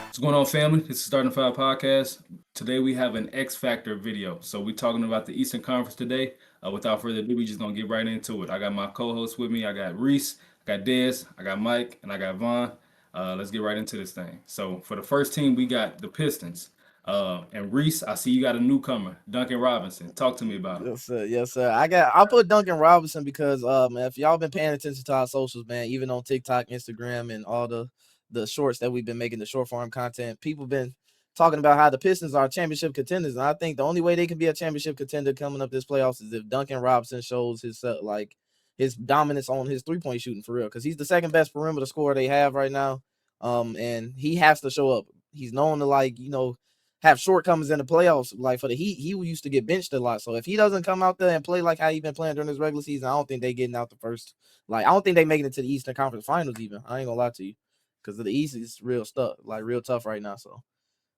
What's going on, family? This is Starting Five Podcast. Today we have an X Factor video. So we're talking about the Eastern Conference today. Without further ado, we just gonna get right into it. I got my co-hosts with me. I got Reese, I got Dez, I got Mike, and I got Vaughn. Let's get right into this thing. So for the first team, we got the Pistons. And Reese, I see you got a newcomer, Duncan Robinson. Talk to me about him. Yes, sir. Yes, sir. I put Duncan Robinson because man, if y'all been paying attention to our socials, man, even on TikTok, Instagram, and all the shorts that we've been making, the short form content, people been talking about how the Pistons are championship contenders, and I think the only way they can be a championship contender coming up this playoffs is if Duncan Robinson shows his dominance on his 3-point shooting for real, because he's the second best perimeter scorer they have right now. And he has to show up. He's known to have shortcomings in the playoffs. Like for the Heat, he used to get benched a lot. So if he doesn't come out there and play like how he been playing during his regular season, I don't think they getting out the first. Like I don't think they making it to the Eastern Conference Finals even. I ain't gonna lie to you, because the East is real stuff, like real tough right now. So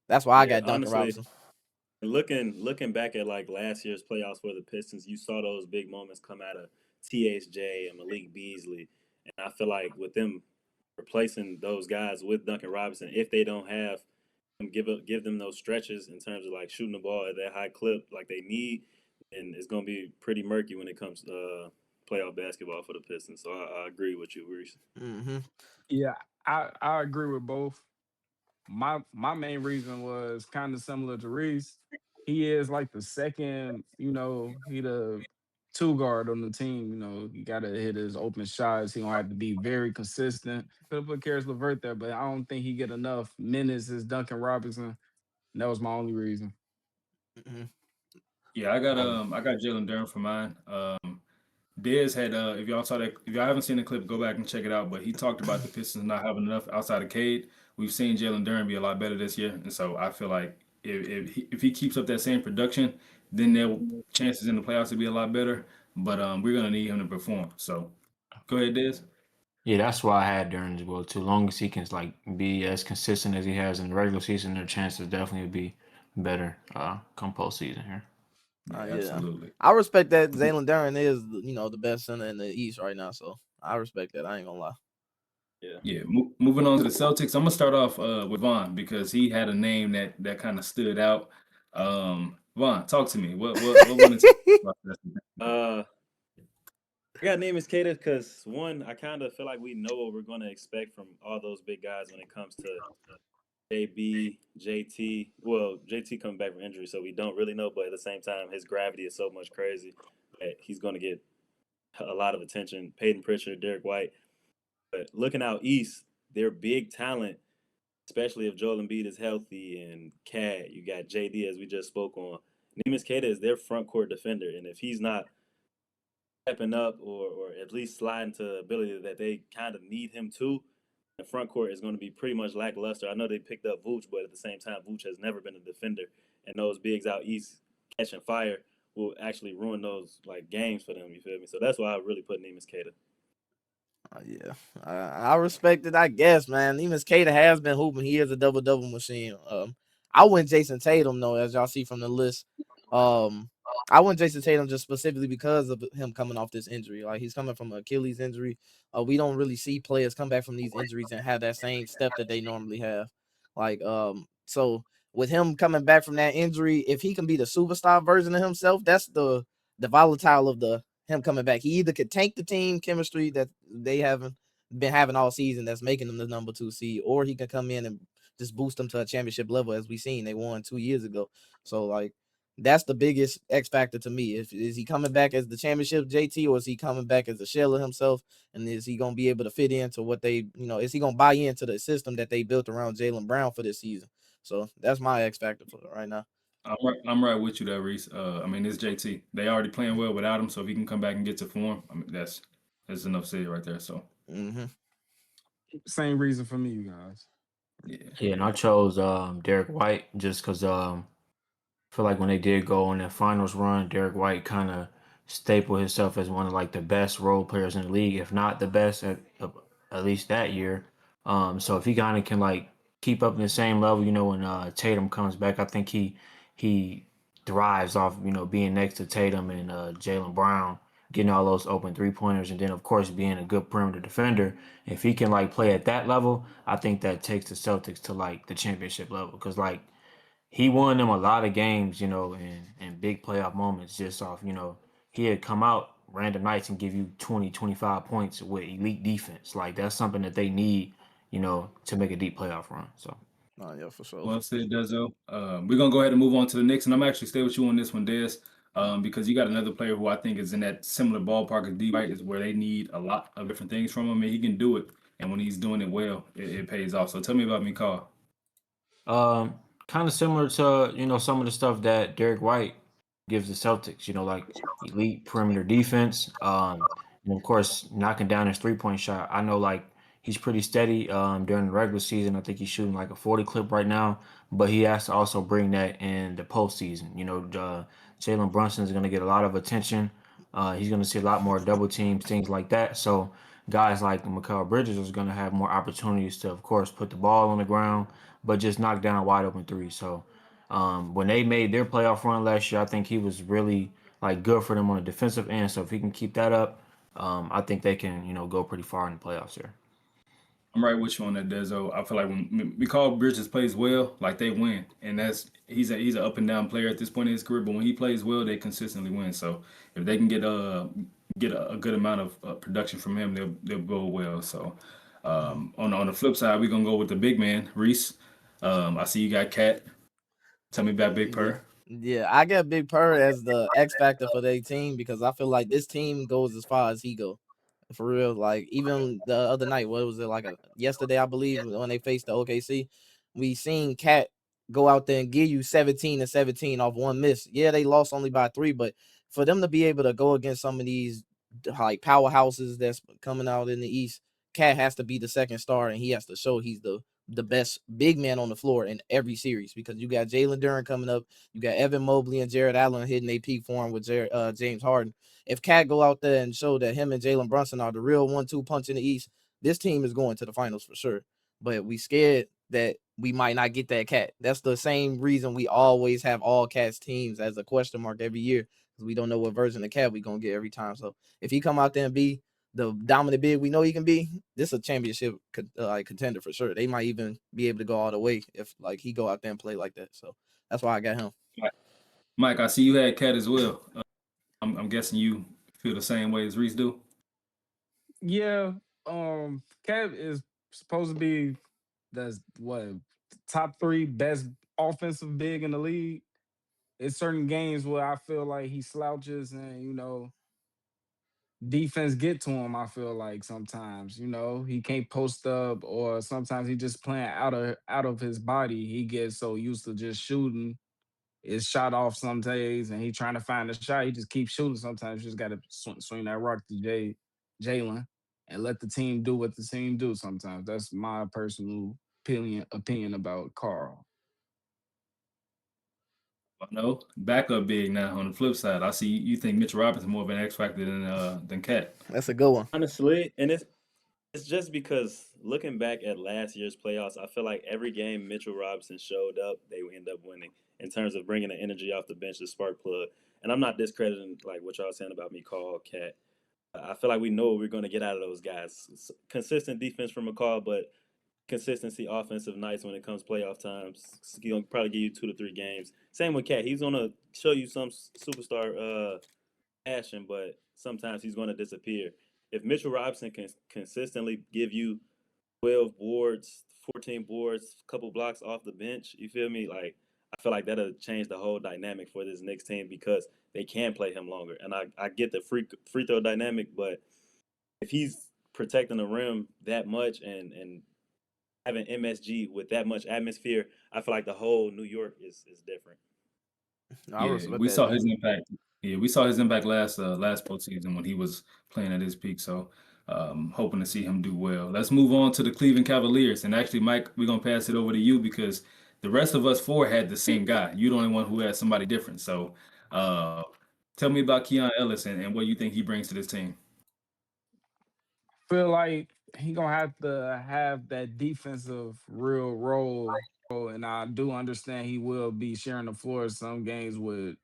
that's why I Yeah, got Duncan honestly, Robinson. looking back at like last year's playoffs for the Pistons, you saw those big moments come out of THJ and Malik Beasley, and I feel like with them replacing those guys with Duncan Robinson, if they don't have him give them those stretches in terms of like shooting the ball at that high clip like they need, and it's gonna be pretty murky when it comes to playoff basketball for the Pistons. So I agree with you, Reese. Mm-hmm. Yeah, I agree with both. My main reason was kind of similar to Reese. He is like the second, he the two guard on the team. He gotta hit his open shots. He gonna have to be very consistent. Could have put Karis LeVert there, but I don't think he get enough minutes as Duncan Robinson. And that was my only reason. Mm-hmm. Yeah, I got Jalen Duren for mine. Dez had if y'all saw that, if y'all haven't seen the clip, go back and check it out. But he talked about the Pistons not having enough outside of Cade. We've seen Jalen Duren be a lot better this year, and so I feel like if he keeps up that same production, then their chances in the playoffs will be a lot better. But we're gonna need him to perform. So go ahead, Dez. Yeah, that's why I had Durant as well too. Long as he can like be as consistent as he has in the regular season, their chances definitely be better come postseason here. Yeah, Yeah, absolutely. I respect that Jalen Duren is the best center in the East right now. So I respect that. I ain't gonna lie. Yeah. Yeah, moving on to the Celtics. I'm gonna start off with Vaughn because he had a name that kind of stood out. Vaughn, talk to me. What wanted to about that? Uh, I got Neemias Queta because one, I kind of feel like we know what we're going to expect from all those big guys when it comes to JB, JT. Well, JT coming back from injury, so we don't really know. But at the same time, his gravity is so much crazy that he's going to get a lot of attention. Peyton Pritchard, Derek White. But looking out east, they're big talent, especially if Joel Embiid is healthy and Cat. You got JD as we just spoke on. Neemias Queta is their front court defender, and if he's not stepping up or at least sliding to the ability that they kind of need him to, the front court is going to be pretty much lackluster. I know they picked up Vooch, but at the same time, Vooch has never been a defender, and those bigs out east catching fire will actually ruin those like games for them. You feel me? So that's why I really put Neemias Queta. Yeah, I respect it. I guess, man. Neemias Queta has been hooping. He is a double machine. I went Jason Tatum though, as y'all see from the list. I went Jason Tatum just specifically because of him coming off this injury. Like he's coming from an Achilles injury. We don't really see players come back from these injuries and have that same step that they normally have. So with him coming back from that injury, if he can be the superstar version of himself, that's the volatile of the him coming back. He either could tank the team chemistry that they haven't been having all season that's making them the number 2 seed, or he can come in and just boost them to a championship level as we seen they won 2 years ago. So like that's the biggest X factor to me. Is he coming back as the championship JT, or is he coming back as a shell of himself? And is he gonna be able to fit into what they, is he gonna buy into the system that they built around Jaylen Brown for this season? So that's my X factor for right now. I'm right with you there, Reese. I mean, it's JT. They already playing well without him, so if he can come back and get to form, I mean, that's enough said right there. So Mm-hmm. Same reason for me, you guys. yeah, Yeah, and I chose Derek White just because feel like when they did go on that finals run, Derek White kind of stapled himself as one of like the best role players in the league, if not the best at least that year. So if he kind of can like keep up in the same level, when Tatum comes back, I think he thrives off being next to Tatum and Jaylen Brown. getting all those open 3-pointers, and then of course being a good perimeter defender. If he can like play at that level, I think that takes the Celtics to like the championship level because like he won them a lot of games, in big playoff moments just off, he had come out random nights and give you 20, 25 points with elite defense. Like that's something that they need, to make a deep playoff run. So Oh yeah, for sure. Well said, Dezo. We're gonna go ahead and move on to the Knicks, and I'm actually stay with you on this one, Des, because you got another player who I think is in that similar ballpark as D. White, is where they need a lot of different things from him, and he can do it. And when he's doing it well, it pays off. So tell me about Mikal. kind of similar to, some of the stuff that Derek White gives the Celtics, like elite perimeter defense. And of course, knocking down his 3-point shot. I know like he's pretty steady during the regular season. I think he's shooting like a 40 clip right now, but he has to also bring that in the postseason. Jalen Brunson is going to get a lot of attention. He's going to see a lot more double teams, things like that. So guys like Mikal Bridges is going to have more opportunities to, of course, put the ball on the ground, but just knock down wide open threes. So when they made their playoff run last year, I think he was really like good for them on the defensive end. So if he can keep that up, I think they can, go pretty far in the playoffs here. I'm right with you on that, Dezo. I feel like when Mikal Bridges plays well, like they win, and he's an up and down player at this point in his career. But when he plays well, they consistently win. So if they can get a good amount of production from him, they'll go well. So on the flip side, we're gonna go with the big man, Reese. I see you got Cat. Tell me about Big Purr. Yeah, I got Big Purr as the X factor for their team because I feel like this team goes as far as he go. For real, like even the other night, what was it like yesterday? I believe when they faced the OKC, we seen Cat go out there and give you 17 and 17 off one miss. Yeah, they lost only by 3, but for them to be able to go against some of these like powerhouses that's coming out in the East, Cat has to be the second star and he has to show he's the best big man on the floor in every series because you got Jalen Duren coming up, you got Evan Mobley and Jared Allen hitting a peak form with James Harden. If Cat go out there and show that him and Jalen Brunson are the real 1-2 punch in the East, this team is going to the finals for sure. But we scared that we might not get that Cat. That's the same reason we always have all Cat's teams as a question mark every year because we don't know what version of Cat we gonna get every time. So if he come out there and be the dominant big we know he can be, this is a championship contender for sure. They might even be able to go all the way if like he go out there and play like that. So that's why I got him. Mike, I see you had Cat as well. I'm guessing you feel the same way as Reese do. Yeah, Kev is supposed to be the top 3 best offensive big in the league. It's certain games where I feel like he slouches and defense get to him. I feel like sometimes he can't post up, or sometimes he just playing out of his body. He gets so used to just shooting. It's shot off some days, and he trying to find a shot. He just keeps shooting. Sometimes you just got to swing that rock to Jalen and let the team do what the team do. Sometimes that's my personal opinion about Carl. No, backup big now. On the flip side, I see you think Mitchell Robinson more of an X factor than Cat. That's a good one. Honestly, and it's just because looking back at last year's playoffs, I feel like every game Mitchell Robinson showed up, they end up winning in terms of bringing the energy off the bench, the spark plug. And I'm not discrediting like what y'all saying about McCall, Cat. I feel like we know what we're going to get out of those guys. Consistent defense from McCall, but consistency offensive nights when it comes playoff times. He's going to probably give you 2 to 3 games. Same with Cat. He's going to show you some superstar passion, but sometimes he's going to disappear. If Mitchell Robinson can consistently give you 12 boards, 14 boards, a couple blocks off the bench, you feel me? Like, I feel like that'll change the whole dynamic for this next team because they can play him longer. And I get the free throw dynamic, but if he's protecting the rim that much and having MSG with that much atmosphere, I feel like the whole New York is different. Yeah, we saw his impact. Yeah, we saw his impact last postseason when he was playing at his peak. So hoping to see him do well. Let's move on to the Cleveland Cavaliers. And actually, Mike, we're gonna pass it over to you because the rest of us 4 had the same guy. You're the only one who had somebody different. So tell me about Keon Ellis and what you think he brings to this team. Feel like he gonna have to have that defensive real role, and I do understand he will be sharing the floor some games with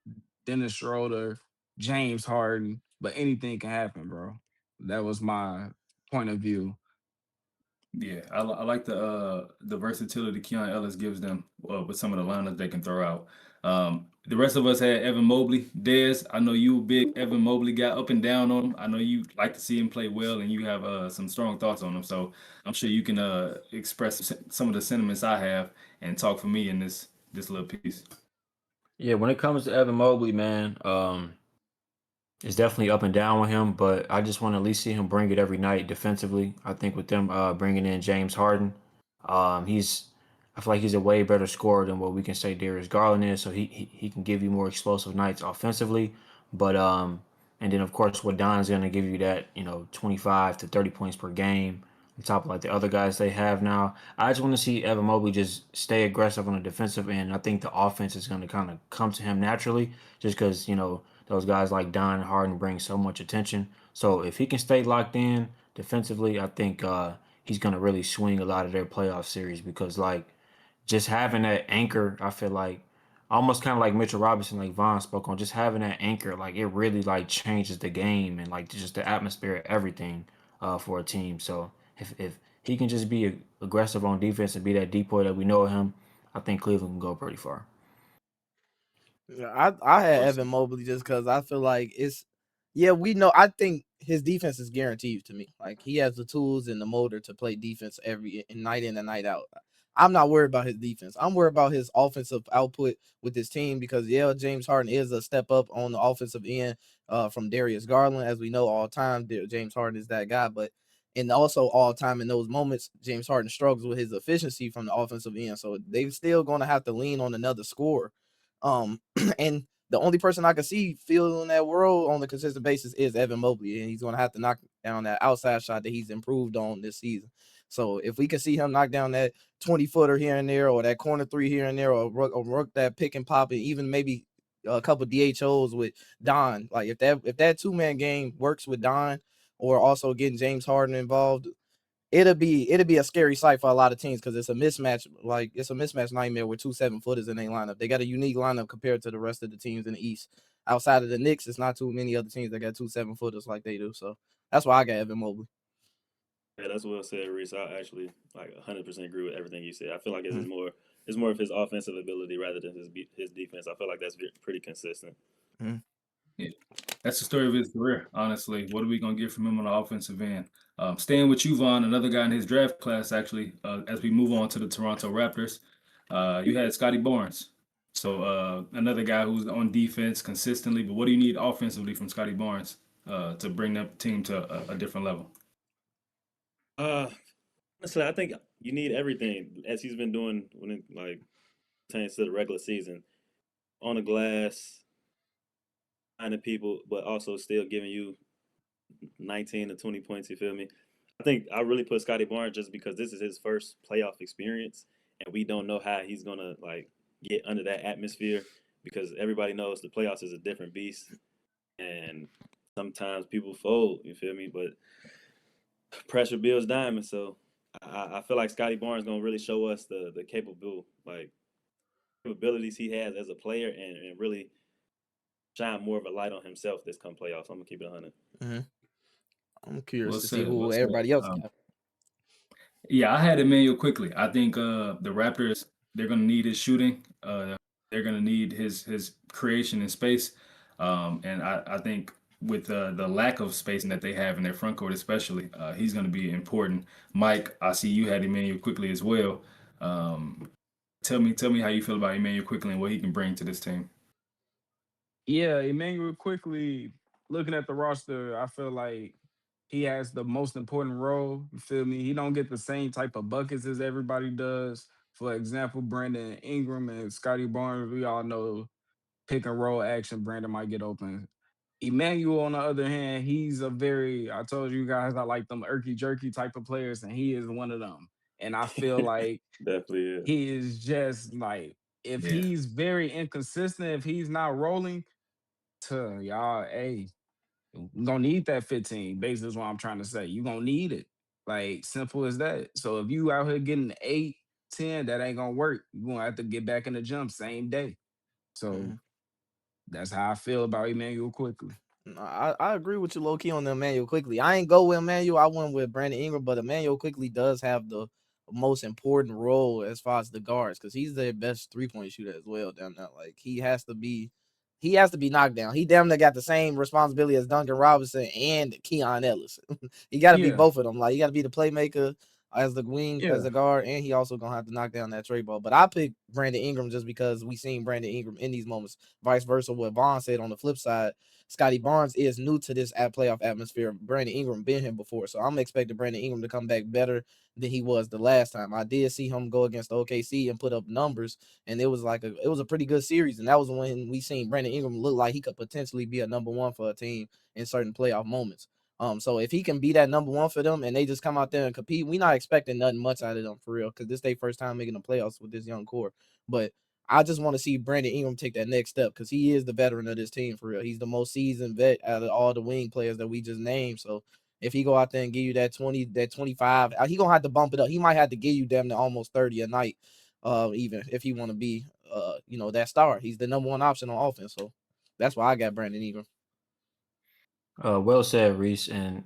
Dennis Schroeder, James Harden, but anything can happen, bro. That was my point of view. Yeah, I like the versatility Keon Ellis gives them with some of the lineups they can throw out. The rest of us had Evan Mobley. Dez, I know you a big Evan Mobley guy, up and down on him. I know you like to see him play well, and you have some strong thoughts on him. So I'm sure you can express some of the sentiments I have and talk for me in this little piece. Yeah, when it comes to Evan Mobley, man, it's definitely up and down with him, but I just want to at least see him bring it every night defensively. I think with them bringing in James Harden, he's I feel like he's a way better scorer than what we can say Darius Garland is. So he can give you more explosive nights offensively, but and then of course what Don's going to give you that 25 to 30 points per game on top of like the other guys they have now. I just want to see Evan Mobley just stay aggressive on the defensive end. I think the offense is going to kind of come to him naturally, just because those guys like Don and Harden bring so much attention. So if he can stay locked in defensively, I think he's gonna really swing a lot of their playoff series because like just having that anchor, I feel like almost kind of like Mitchell Robinson, like Vaughn spoke on, just having that anchor, like it really like changes the game and like just the atmosphere, everything for a team. So if he can just be aggressive on defense and be that decoy that we know of him, I think Cleveland can go pretty far. Yeah, I had Well Evan said. Mobley just because I feel like we know. I think his defense is guaranteed to me. Like he has the tools and the motor to play defense every night in and night out. I'm not worried about his defense. I'm worried about his offensive output with this team because James Harden is a step up on the offensive end from Darius Garland, as we know all time. James Harden is that guy, but and also all time in those moments, James Harden struggles with his efficiency from the offensive end. So they're still going to have to lean on another scorer. And the only person I can see filling that role on a consistent basis is Evan Mobley, and he's going to have to knock down that outside shot that he's improved on this season. So if we can see him knock down that 20-footer here and there, or that corner three here and there, or work that pick and pop, and even maybe a couple DHOs with Don, like if that 2-man game works with Don, or also getting James Harden involved, it'll be a scary sight for a lot of teams because it's a mismatch. Like it's a mismatch nightmare with 2 7-footers in their lineup. They got a unique lineup compared to the rest of the teams in the East. Outside of the Knicks, it's not too many other teams that got 2 7-footers like they do. So that's why I got Evan Mobley. Yeah, that's well said, Reese. I actually like 100% agree with everything you said. I feel like Mhm. it's more of his offensive ability rather than his defense. I feel like that's pretty consistent. Yeah, that's the story of his career, honestly. What are we going to get from him on the offensive end? Staying with you, Vaughn, another guy in his draft class, actually, as we move on to the Toronto Raptors, you had Scotty Barnes. So another guy who's on defense consistently, but what do you need offensively from Scotty Barnes to bring that team to a different level? Honestly, I think you need everything as he's been doing when it like pertains to the regular season on the glass, finding people, but also still giving you 19 to 20 points. You feel me? I think I really put Scotty Barnes just because this is his first playoff experience, and we don't know how he's gonna like get under that atmosphere because everybody knows the playoffs is a different beast, and sometimes people fold. You feel me? But pressure builds diamonds, so I feel like Scotty Barnes gonna really show us the capabilities he has as a player, and really shine more of a light on himself this come playoffs. I'm gonna keep it 100. Mm-hmm. I'm curious Well to see said. Well who said. everybody else got. Yeah, I had Emmanuel quickly. I think the Raptors, they're gonna need his shooting. They're gonna need his creation in space. And I think with the lack of spacing that they have in their front court, especially, he's gonna be important. Mike, I see you had Emmanuel quickly as well. Um, tell me how you feel about Emmanuel quickly and what he can bring to this team. Yeah, Emmanuel quickly looking at the roster, I feel like he has the most important role. You feel me? He don't get the same type of buckets as everybody does. For example, Brandon Ingram and Scotty Barnes, we all know pick and roll action, Brandon might get open. Emmanuel, on the other hand, he's a very, I told you guys I like them irky jerky type of players, and he is one of them. And I feel like Definitely is. he is just like, if Yeah. he's very inconsistent, if he's not rolling, to y'all, hey, you gonna need that 15. Basically, is what I'm trying to say. You gonna need it. Like simple as that. So if you out here getting 8, 10, that ain't gonna work. You gonna have to get back in the jump same day. So Mm-hmm. that's how I feel about Emmanuel quickly. I agree with you low key on the Emmanuel Quickly. I ain't go with Emmanuel. I went with Brandon Ingram, but Emmanuel Quickly does have the most important role as far as the guards because he's their best 3-point shooter as well. Down there, like he has to be knocked down. He damn near got the same responsibility as Duncan Robinson and Keon Ellis. He got to be Yeah, both of them. Like he got to be the playmaker as the wing, as yeah. the guard, and he also gonna have to knock down that trade ball. But I picked Brandon Ingram just because we seen Brandon Ingram in these moments. Vice versa, what Vaughn said on the flip side. Scotty Barnes is new to this playoff atmosphere. Brandon Ingram been here before, so I'm expecting Brandon Ingram to come back better than he was the last time. I did see him go against OKC and put up numbers, and it was a pretty good series. And that was when we seen Brandon Ingram look like he could potentially be a number one for a team in certain playoff moments. So if he can be that number one for them and they just come out there and compete, we not expecting nothing much out of them for real, because this their first time making the playoffs with this young core. But I just want to see Brandon Ingram take that next step because he is the veteran of this team for real. He's the most seasoned vet out of all the wing players that we just named. So if he go out there and give you that 20, that 25, he gonna have to bump it up. He might have to give you damn near almost 30 a night, even if he want to be that star. He's the number one option on offense. So that's why I got Brandon Ingram. Well said, Reese. And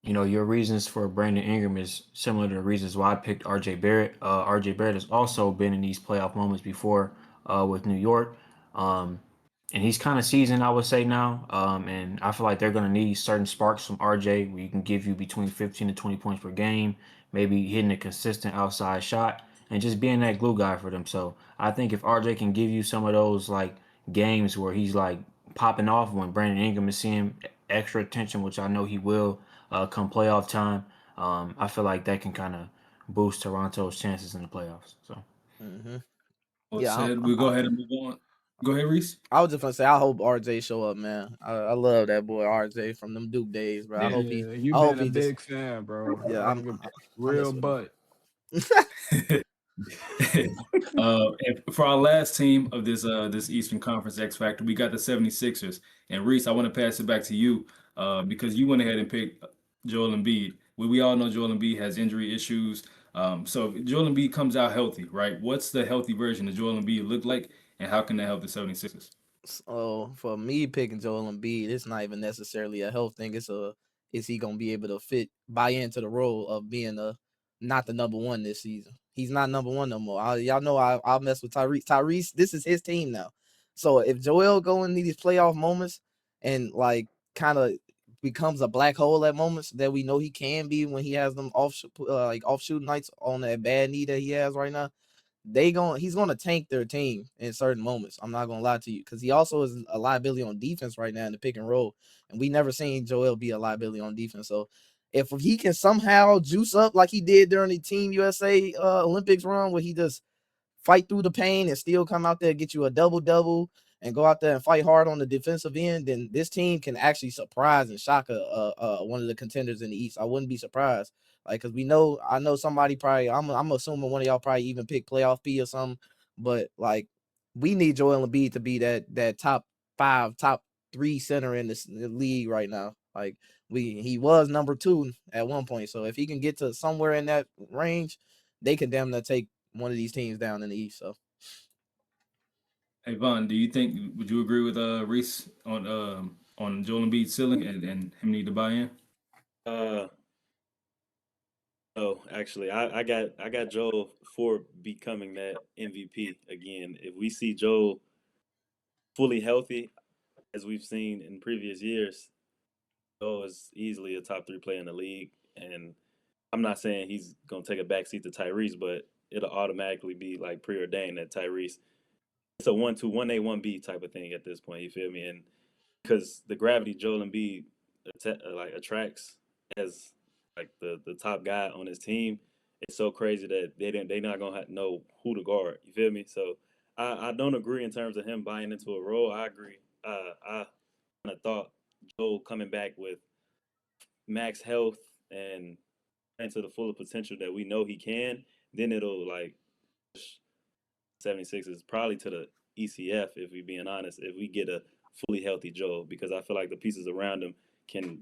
your reasons for Brandon Ingram is similar to the reasons why I picked RJ Barrett. RJ Barrett has also been in these playoff moments before with New York. And he's kind of seasoned, I would say now. And I feel like they're going to need certain sparks from RJ where you can give you between 15 to 20 points per game, maybe hitting a consistent outside shot and just being that glue guy for them. So I think if RJ can give you some of those like games where he's like popping off when Brandon Ingram is seeing extra attention, which I know he will come playoff time, I feel like that can kind of boost Toronto's chances in the playoffs. So. Mm-hmm. Well Yeah, said. We'll go ahead and move on. Go ahead, Reese. I was just gonna say I hope RJ show up, man. I love that boy RJ from them Duke days, bro. I Yeah. hope he Yeah, you I hope been a he just big fan, bro. yeah, That nigga I real mess with him. butt. And for our last team of this Eastern Conference X Factor, we got the 76ers. And Reese, I want to pass it back to you because you went ahead and picked Joel Embiid. We all know Joel Embiid has injury issues. So if Joel Embiid comes out healthy, right? What's the healthy version of Joel Embiid look like, and how can that help the 76ers? So for me picking Joel Embiid, it's not even necessarily a health thing. Is he gonna be able to buy into the role of being not the number one this season? He's not number one no more. Y'all know I'll mess with Tyrese. Tyrese, this is his team now. So if Joel go into these playoff moments and like kind of becomes a black hole at moments that we know he can be when he has them offshoot nights on that bad knee that he has right now, he's gonna tank their team in certain moments. I'm not gonna lie to you, because he also is a liability on defense right now in the pick and roll, and we never seen Joel be a liability on defense. So if he can somehow juice up like he did during the Team USA Olympics run, where he just fight through the pain and still come out there and get you a double and go out there and fight hard on the defensive end, then this team can actually surprise and shock one of the contenders in the East. I wouldn't be surprised. Like, cause I know somebody probably, I'm assuming one of y'all probably even pick playoff P or something, but like we need Joel Embiid to be that top 5, top 3 center in the league right now. Like he was number 2 at one point. So if he can get to somewhere in that range, they can damn near take one of these teams down in the East. So Hey Vaughn, would you agree with Reese on Joel Embiid's ceiling and him need to buy in? No, actually, I got Joel for becoming that MVP again. If we see Joel fully healthy, as we've seen in previous years, Joel is easily a top 3 player in the league. And I'm not saying he's gonna take a backseat to Tyrese, but it'll automatically be like preordained that Tyrese. It's a 1-2, 1A, 1B type of thing at this point. You feel me? And because the gravity Joel Embiid attracts as like the top guy on his team, it's so crazy that they're not gonna know who to guard. You feel me? So I don't agree in terms of him buying into a role. I agree. I kind of thought Joel coming back with max health and into the full potential that we know he can, then it'll like push 76ers probably to the ECF, if we being honest, if we get a fully healthy Joel, because I feel like the pieces around him can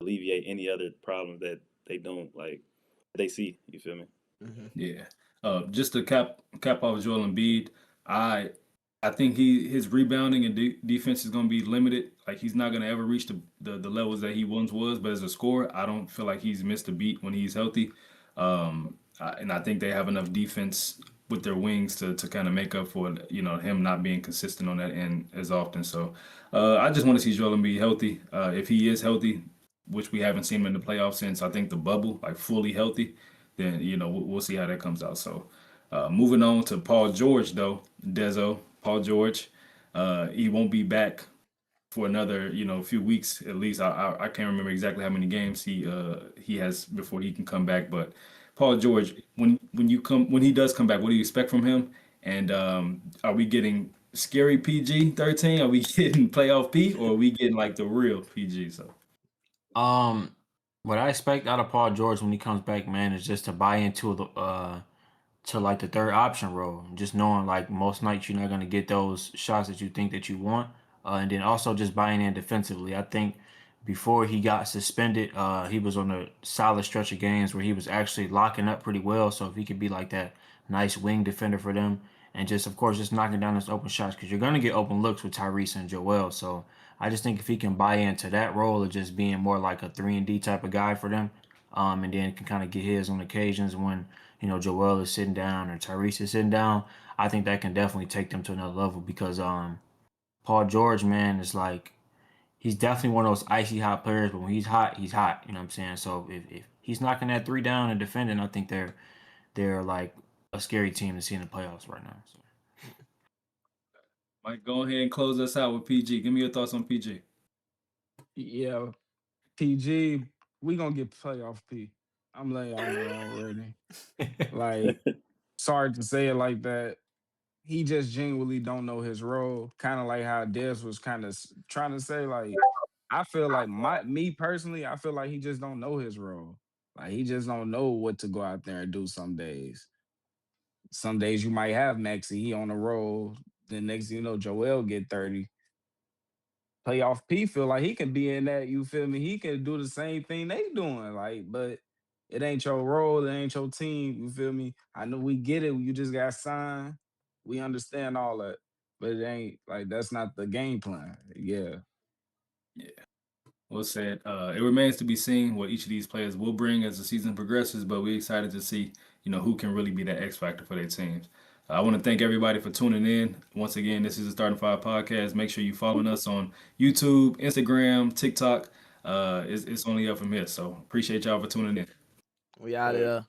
alleviate any other problems that they don't like they see. You feel me? mm-hmm. Yeah. Just to cap off Joel Embiid, I I think his rebounding and defense is going to be limited. Like he's not going to ever reach the levels that he once was. But as a scorer, I don't feel like he's missed a beat when he's healthy. And I think they have enough defense with their wings to kind of make up for him not being consistent on that end as often. So I just want to see Joel Embiid healthy. If he is healthy, which we haven't seen him in the playoffs since I think the bubble, like fully healthy, then we'll see how that comes out. So moving on to Paul George though, Dezo. Paul George. He won't be back for another, few weeks at least. I can't remember exactly how many games he has before he can come back. But Paul George, when he does come back, what do you expect from him? And are we getting scary PG-13? Are we getting playoff P, or are we getting like the real PG? So What I expect out of Paul George when he comes back, man, is just to buy into to like the third option role, just knowing like most nights you're not going to get those shots that you think that you want, and then also just buying in defensively. I think before he got suspended, he was on a solid stretch of games where he was actually locking up pretty well. So if he could be like that nice wing defender for them, and just of course just knocking down those open shots, because you're going to get open looks with Tyrese and Joel. So I just think if he can buy into that role of just being more like a 3-and-D type of guy for them, and then can kind of get his on occasions when Joel is sitting down or Tyrese is sitting down, I think that can definitely take them to another level, because Paul George, man, is like, he's definitely one of those icy hot players, but when he's hot, he's hot. You know what I'm saying? So if he's knocking that three down and defending, I think they're like a scary team to see in the playoffs right now. So. Mike, go ahead and close us out with PG. Give me your thoughts on PG. Yeah, PG, we gonna get playoff P. I'm letting y'all know already. Like, sorry to say it like that. He just genuinely don't know his role. Kind of like how Dez was kind of trying to say. Like, I feel like me personally, I feel like he just don't know his role. Like, he just don't know what to go out there and do some days. Some days you might have Maxey, he on the roll. Then next thing you know, Joel get 30. Playoff P feel like he can be in that, you feel me? He can do the same thing they doing, like, but it ain't your role, it ain't your team, you feel me? I know we get it, you just got signed. We understand all that, but it ain't like that's not the game plan. Yeah. Yeah. Well said. It remains to be seen what each of these players will bring as the season progresses, but we're excited to see, who can really be that X factor for their teams. I want to thank everybody for tuning in. Once again, this is the Starting Five Podcast. Make sure you following us on YouTube, Instagram, TikTok. It's only up from here. So appreciate y'all for tuning in. We out of here.